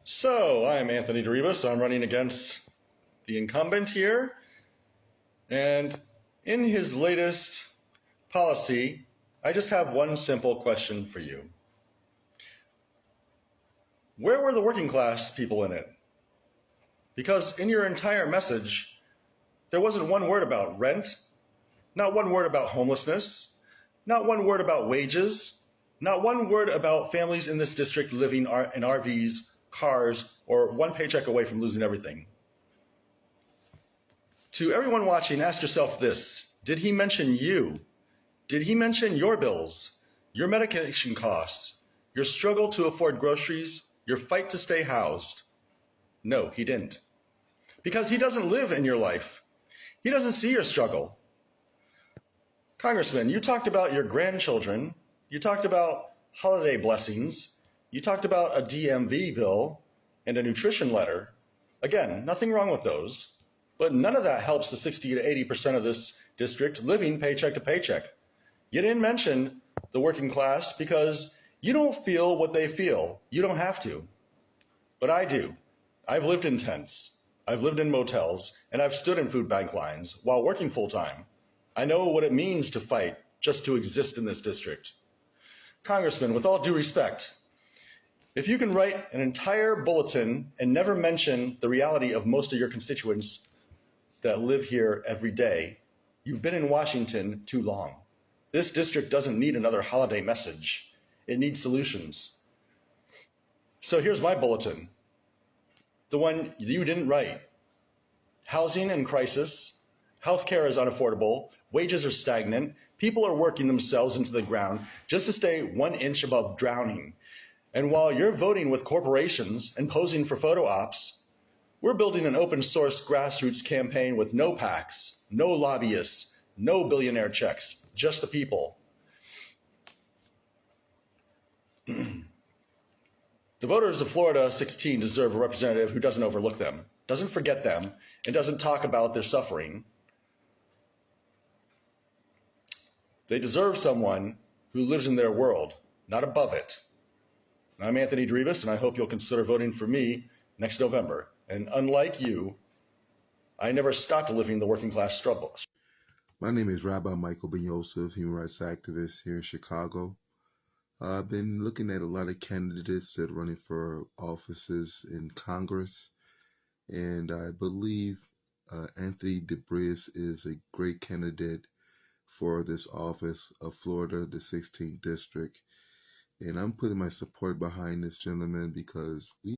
So, I'm Anthony Deribus. I'm running against the incumbent here. And in his latest policy, I just have one simple question for you. Where were the working class people in it? Because in your entire message, there wasn't one word about rent, not one word about homelessness, not one word about wages, not one word about families in this district living in RVs, cars, or one paycheck away from losing everything. To everyone watching, ask yourself this. Did he mention you? Did he mention your bills, your medication costs, your struggle to afford groceries, your fight to stay housed? No, he didn't. Because he doesn't live in your life. He doesn't see your struggle. Congressman, you talked about your grandchildren. You talked about holiday blessings. You talked about a DMV bill and a nutrition letter. Again, nothing wrong with those. But none of that helps the 60 to 80% of this district living paycheck to paycheck. You didn't mention the working class because you don't feel what they feel. You don't have to. But I do. I've lived in tents. I've lived in motels, and I've stood in food bank lines while working full time. I know what it means to fight just to exist in this district. Congressman, with all due respect, if you can write an entire bulletin and never mention the reality of most of your constituents that live here every day, you've been in Washington too long. This district doesn't need another holiday message. It needs solutions. So here's my bulletin, the one you didn't write. Housing in crisis, healthcare is unaffordable, wages are stagnant, people are working themselves into the ground just to stay 1 inch above drowning. And while you're voting with corporations and posing for photo ops, we're building an open source grassroots campaign with no PACs, no lobbyists, no billionaire checks, just the people. The voters of FL-16 deserve a representative who doesn't overlook them, doesn't forget them, and doesn't talk about their suffering. They deserve someone who lives in their world, not above it. I'm Anthony Deribus, and I hope you'll consider voting for me next November. And unlike you, I never stopped living the working class struggle. My name is Rabbi Michael Ben Yosef, human rights activist here in Chicago. I've been looking at a lot of candidates that are running for offices in Congress, and I believe Anthony Deribus is a great candidate for this office of Florida, the 16th district. And I'm putting my support behind this gentleman because we